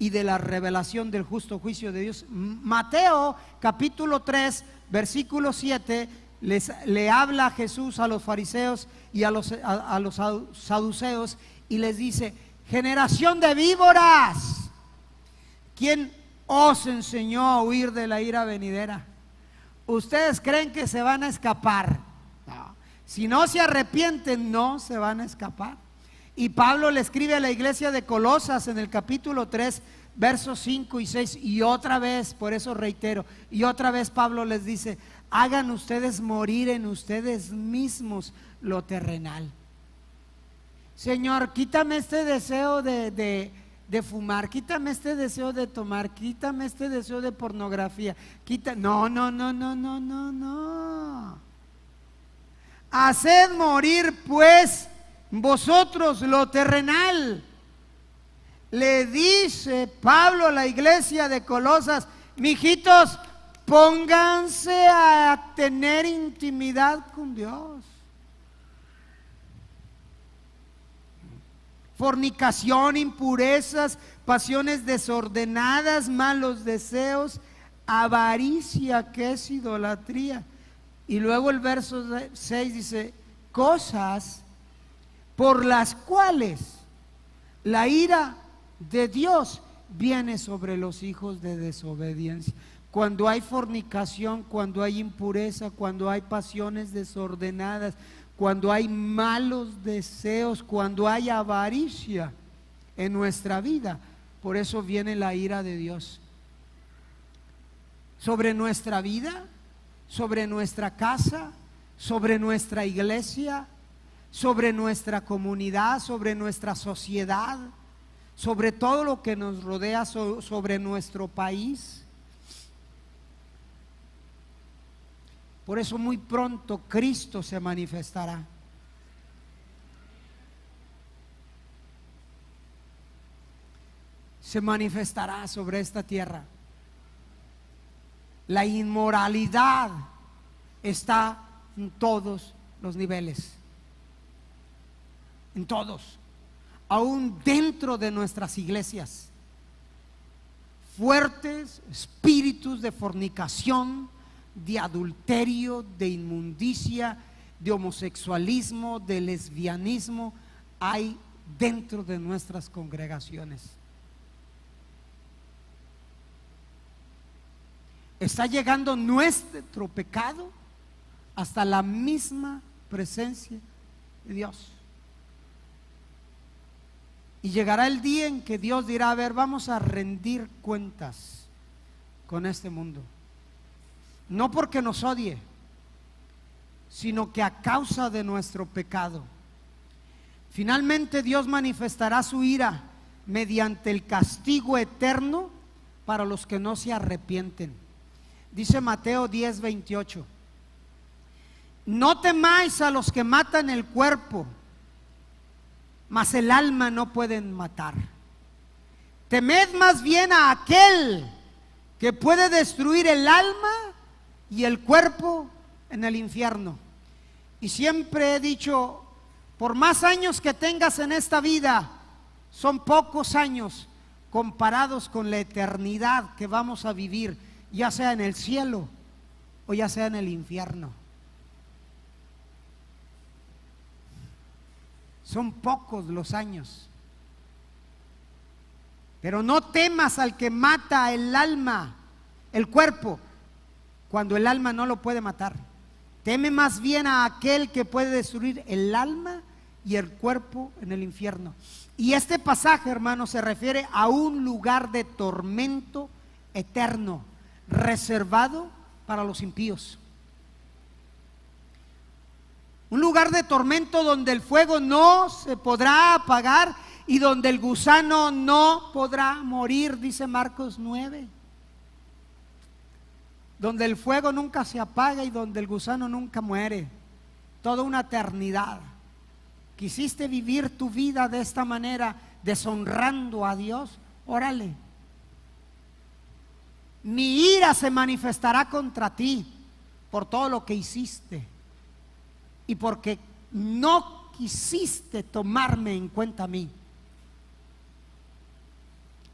y de la revelación del justo juicio de Dios. Mateo capítulo 3 versículo 7 le habla a Jesús a los fariseos y a los saduceos y les dice: generación de víboras, ¿quién os enseñó a huir de la ira venidera? ¿Ustedes creen que se van a escapar? No. Si no se arrepienten, no se van a escapar. Y Pablo le escribe a la iglesia de Colosas en el capítulo 3 versos 5 y 6, y otra vez, por eso reitero, y otra vez Pablo les dice: hagan ustedes morir en ustedes mismos lo terrenal. Señor, quítame este deseo de fumar, quítame este deseo de tomar, quítame este deseo de pornografía, no. Haced morir pues vosotros lo terrenal. Le dice Pablo a la iglesia de Colosas: mijitos, pónganse a tener intimidad con Dios. Fornicación, impurezas, pasiones desordenadas, malos deseos, avaricia, que es idolatría. Y luego el verso 6 dice: cosas por las cuales la ira de Dios viene sobre los hijos de desobediencia. Cuando hay fornicación, cuando hay impureza, cuando hay pasiones desordenadas, cuando hay malos deseos, cuando hay avaricia en nuestra vida, por eso viene la ira de Dios sobre nuestra vida, sobre nuestra casa, sobre nuestra iglesia, sobre nuestra comunidad, sobre nuestra sociedad, sobre todo lo que nos rodea, sobre nuestro país. Por eso muy pronto Cristo se manifestará. Se manifestará sobre esta tierra. La inmoralidad está en todos los niveles, en todos, aún dentro de nuestras iglesias. Fuertes espíritus de fornicación, de adulterio, de inmundicia, de homosexualismo, de lesbianismo hay dentro de nuestras congregaciones. Está llegando nuestro pecado hasta la misma presencia de Dios. Y llegará el día en que Dios dirá: a ver, vamos a rendir cuentas con este mundo. No porque nos odie, sino que a causa de nuestro pecado. Finalmente Dios manifestará su ira mediante el castigo eterno para los que no se arrepienten. Dice Mateo 10:28: no temáis a los que matan el cuerpo, mas el alma no pueden matar. Temed más bien a aquel que puede destruir el alma y el cuerpo en el infierno. Y siempre he dicho: por más años que tengas en esta vida, son pocos años comparados con la eternidad que vamos a vivir, ya sea en el cielo o ya sea en el infierno. Son pocos los años. Pero no temas al que mata el alma, el cuerpo, cuando el alma no lo puede matar. Teme más bien a aquel que puede destruir el alma y el cuerpo en el infierno. Y este pasaje, hermano, se refiere a un lugar de tormento eterno, reservado para los impíos. Un lugar de tormento donde el fuego no se podrá apagar y donde el gusano no podrá morir, dice Marcos 9. Donde el fuego nunca se apaga y donde el gusano nunca muere. Toda una eternidad. ¿Quisiste vivir tu vida de esta manera, deshonrando a Dios? Órale. Mi ira se manifestará contra ti por todo lo que hiciste y porque no quisiste tomarme en cuenta a mí.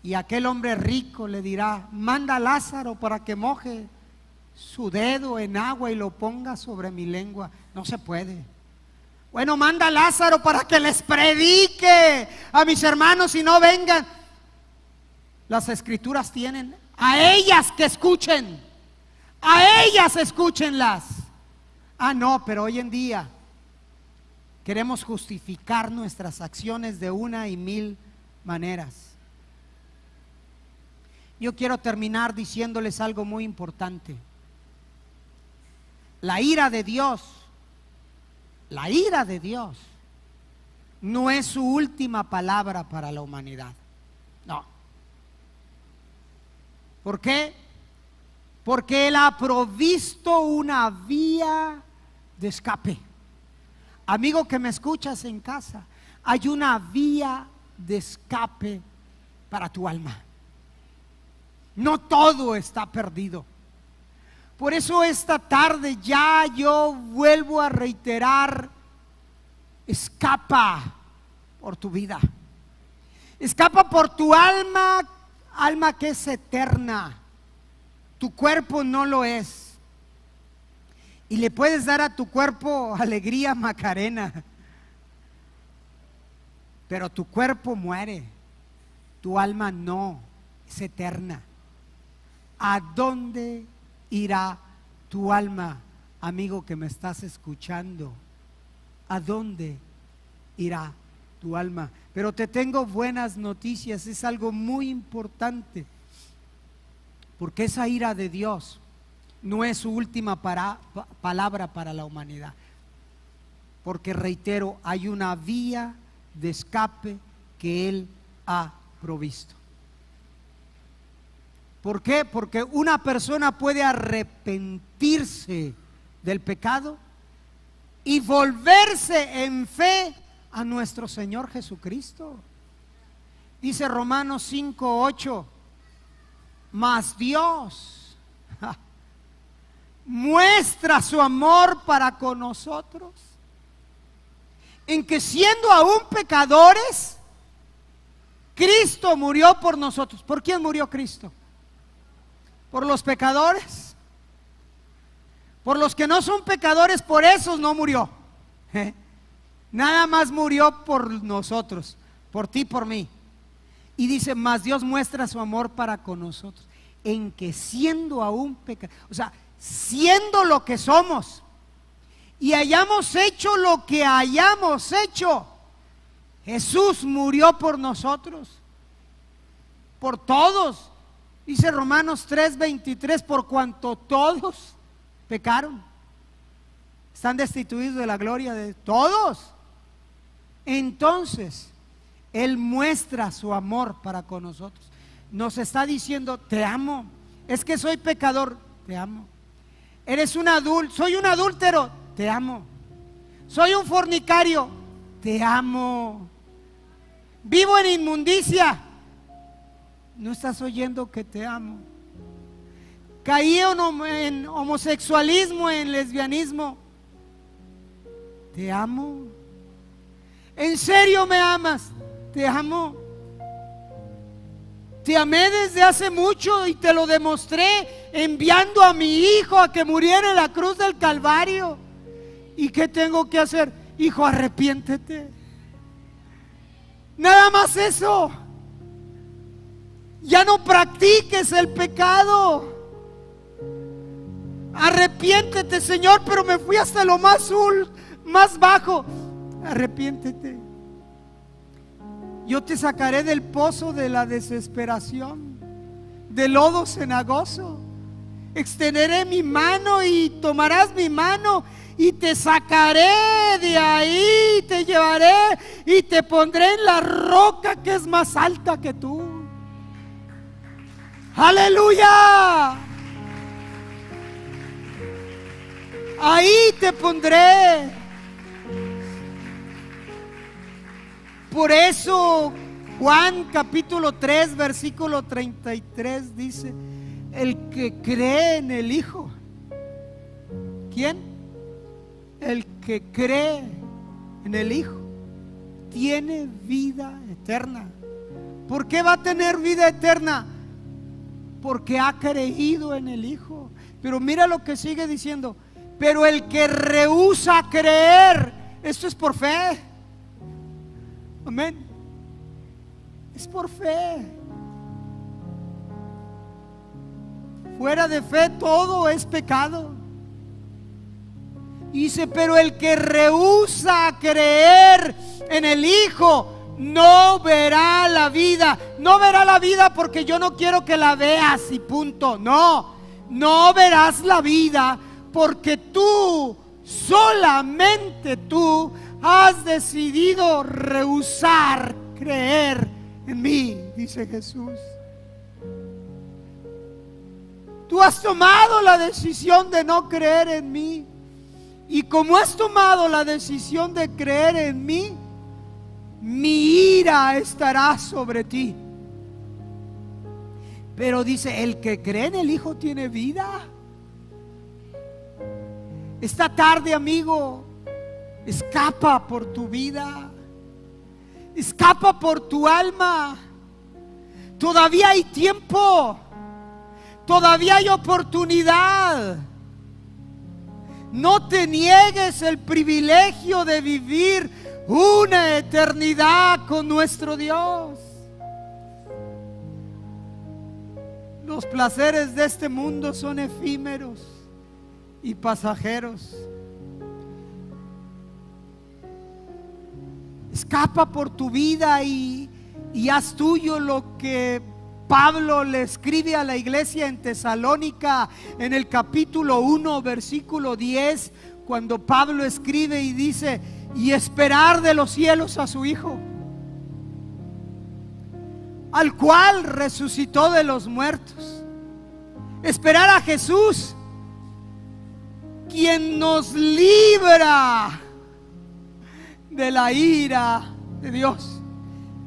Y aquel hombre rico le dirá: manda a Lázaro para que moje su dedo en agua y lo ponga sobre mi lengua. No se puede. Bueno, manda a Lázaro para que les predique a mis hermanos y no vengan. Las escrituras tienen: a ellas que escuchen, a ellas escúchenlas. Ah, no, pero hoy en día queremos justificar nuestras acciones de una y mil maneras. Yo quiero terminar diciéndoles algo muy importante. La ira de Dios no es su última palabra para la humanidad. No. ¿Por qué? Porque Él ha provisto una vía de escape. Amigo que me escuchas en casa, hay una vía de escape para tu alma. No todo está perdido. Por eso esta tarde ya yo vuelvo a reiterar: escapa por tu vida. Escapa por tu alma, alma que es eterna. Tu cuerpo no lo es. Y le puedes dar a tu cuerpo alegría Macarena, pero tu cuerpo muere, tu alma no, es eterna. ¿A dónde irá tu alma, amigo que me estás escuchando? ¿A dónde irá tu alma? Pero te tengo buenas noticias, es algo muy importante, porque esa ira de Dios no es su última palabra para la humanidad. Porque reitero, hay una vía de escape que Él ha provisto. ¿Por qué? Porque una persona puede arrepentirse del pecado y volverse en fe a nuestro Señor Jesucristo. Dice Romanos 5:8: mas Dios muestra su amor para con nosotros, en que siendo aún pecadores, Cristo murió por nosotros. ¿Por quién murió Cristo? ¿Por los pecadores? Por los que no son pecadores, por esos no murió. Nada más murió por nosotros, por ti, por mí. Y dice: mas Dios muestra su amor para con nosotros, en que siendo aún pecadores, o sea, siendo lo que somos y hayamos hecho lo que hayamos hecho, Jesús murió por nosotros, por todos. Dice Romanos 3:23: por cuanto todos pecaron, están destituidos de la gloria de todos. Entonces Él muestra su amor para con nosotros. Nos está diciendo: te amo. Es que soy pecador, te amo. Eres un adúltero, soy un adúltero, te amo. Soy un fornicario, te amo. Vivo en inmundicia, ¿no estás oyendo que te amo? Caí en homosexualismo, en lesbianismo, te amo. ¿En serio me amas? Te amo. Te amé desde hace mucho y te lo demostré enviando a mi hijo a que muriera en la cruz del Calvario. ¿Y qué tengo que hacer? Hijo, arrepiéntete. Nada más eso. Ya no practiques el pecado. Arrepiéntete, Señor, pero me fui hasta lo más bajo. Arrepiéntete. Yo te sacaré del pozo de la desesperación, del lodo cenagoso. Extenderé mi mano y tomarás mi mano y te sacaré de ahí, te llevaré y te pondré en la roca que es más alta que tú. ¡Aleluya! Ahí te pondré. Por eso Juan capítulo 3 versículo 33 dice: el que cree en el Hijo. ¿Quién? El que cree en el Hijo tiene vida eterna. ¿Por qué va a tener vida eterna? Porque ha creído en el Hijo. Pero mira lo que sigue diciendo: pero el que rehúsa creer, esto es por fe. Amén. Es por fe. Fuera de fe todo es pecado. Dice, pero el que rehúsa creer en el Hijo no verá la vida. No verá la vida porque yo no quiero que la veas y punto. No, no verás la vida porque tú, solamente tú, has decidido rehusar creer en mí, dice Jesús. Tú has tomado la decisión de no creer en mí. Y como has tomado la decisión de creer en mí, mi ira estará sobre ti. Pero dice, el que cree en el Hijo tiene vida. Esta tarde, amigo, escapa por tu vida. Escapa por tu alma. Todavía hay tiempo. Todavía hay oportunidad. No te niegues el privilegio de vivir una eternidad con nuestro Dios. Los placeres de este mundo son efímeros y pasajeros. Escapa por tu vida y haz tuyo lo que Pablo le escribe a la iglesia en Tesalónica en el capítulo 1, versículo 10, cuando Pablo escribe y dice: y esperar de los cielos a su Hijo, al cual resucitó de los muertos. Esperar a Jesús, quien nos libra de la ira de Dios.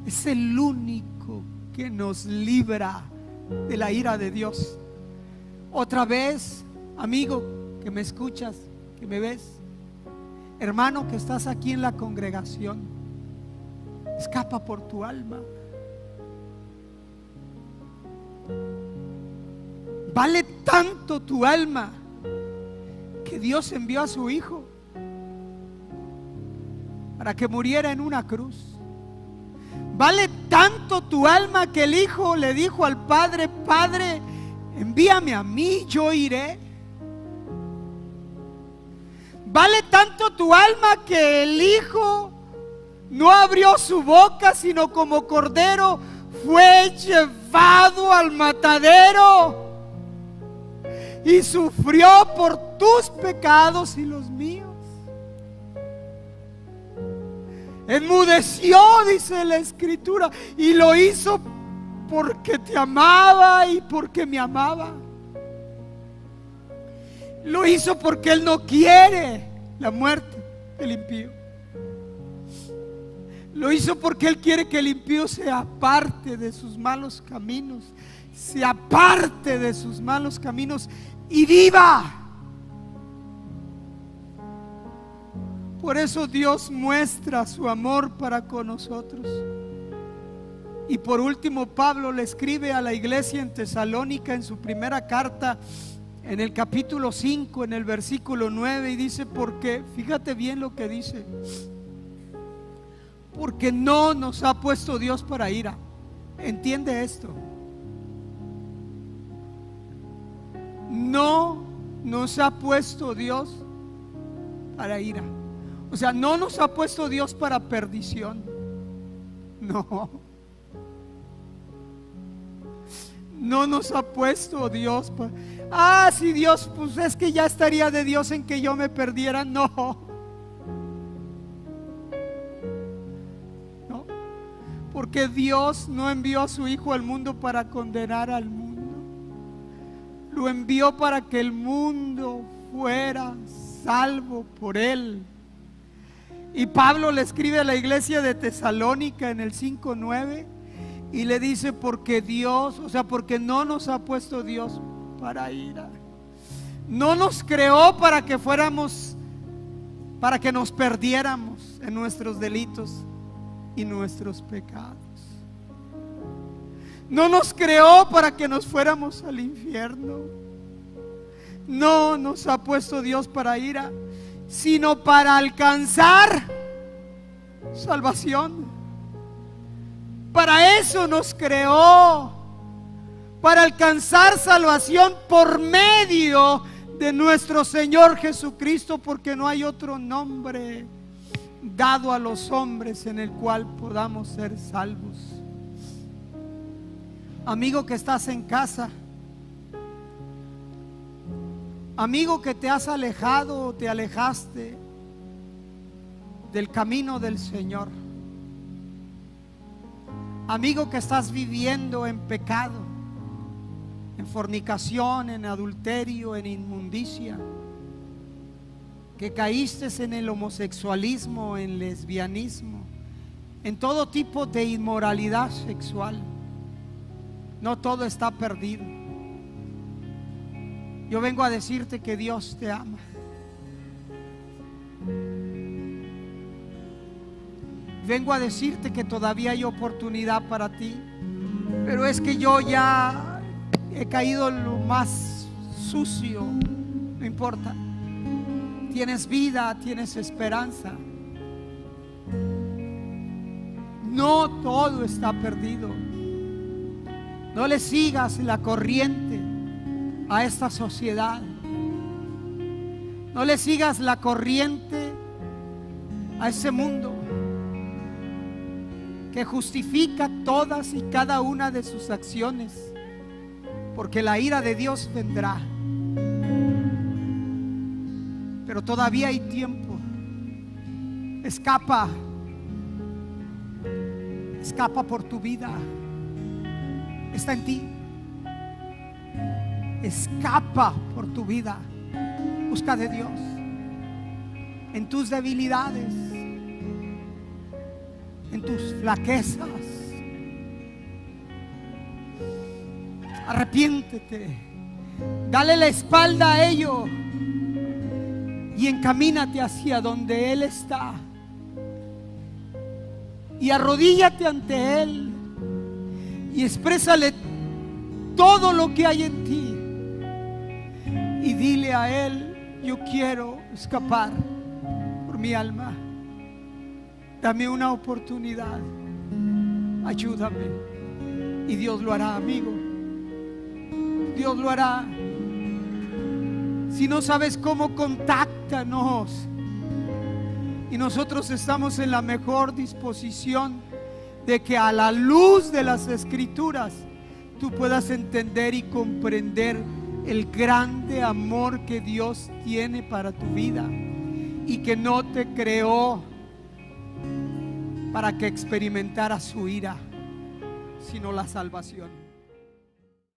Es el único que nos libra de la ira de Dios. Otra vez, amigo que me escuchas, que me ves, hermano que estás aquí en la congregación, escapa por tu alma. Vale tanto tu alma que Dios envió a su Hijo para que muriera en una cruz. Vale tanto tu alma que el Hijo le dijo al Padre: Padre, envíame a mí, yo iré. Vale tanto tu alma que el Hijo no abrió su boca, sino como cordero fue llevado al matadero y sufrió por tus pecados y los míos. Enmudeció, dice la Escritura, y lo hizo porque te amaba y porque me amaba. Lo hizo porque Él no quiere la muerte del impío. Lo hizo porque Él quiere que el impío se aparte de sus malos caminos, se aparte de sus malos caminos y viva. Por eso Dios muestra su amor para con nosotros. Y por último, Pablo le escribe a la iglesia en Tesalónica en su primera carta, en el capítulo 5, en el versículo 9, y dice: porque, fíjate bien lo que dice, porque no nos ha puesto Dios para ira. Entiende esto. No nos ha puesto Dios para ira. O sea, no nos ha puesto Dios para perdición. No. No nos ha puesto Dios para... si Dios, pues es que ya estaría de Dios en que yo me perdiera. No. No. Porque Dios no envió a su Hijo al mundo para condenar al mundo. Lo envió para que el mundo fuera salvo por Él. Y Pablo le escribe a la iglesia de Tesalónica en el 5:9 y le dice: porque Dios, o sea, porque no nos ha puesto Dios para ira. No nos creó para que fuéramos, para que nos perdiéramos en nuestros delitos y nuestros pecados. No nos creó para que nos fuéramos al infierno. No nos ha puesto Dios para ira, sino para alcanzar salvación. Para eso nos creó, para alcanzar salvación por medio de nuestro Señor Jesucristo, porque no hay otro nombre dado a los hombres en el cual podamos ser salvos. Amigo que estás en casa, amigo que te has alejado o te alejaste del camino del Señor, amigo que estás viviendo en pecado, en fornicación, en adulterio, en inmundicia, que caíste en el homosexualismo, en lesbianismo, en todo tipo de inmoralidad sexual. No todo está perdido. Yo vengo a decirte que Dios te ama. Vengo a decirte que todavía hay oportunidad para ti. Pero es que yo ya he caído en lo más sucio. No importa. Tienes vida, tienes esperanza. No todo está perdido. No le sigas la corriente a esta sociedad. No le sigas la corriente a ese mundo que justifica todas y cada una de sus acciones, porque la ira de Dios vendrá. Pero todavía hay tiempo. Escapa por tu vida. Está en ti. Escapa por tu vida. Busca de Dios en tus debilidades, en tus flaquezas. Arrepiéntete, dale la espalda a ello y encamínate hacia donde Él está y arrodíllate ante Él y exprésale todo lo que hay en ti y dile a Él: yo quiero escapar por mi alma, dame una oportunidad, ayúdame. Y Dios lo hará, amigo. Dios lo hará. Si no sabes cómo, contáctanos y nosotros estamos en la mejor disposición de que a la luz de las Escrituras tú puedas entender y comprender el grande amor que Dios tiene para tu vida y que no te creó para que experimentaras su ira, sino la salvación.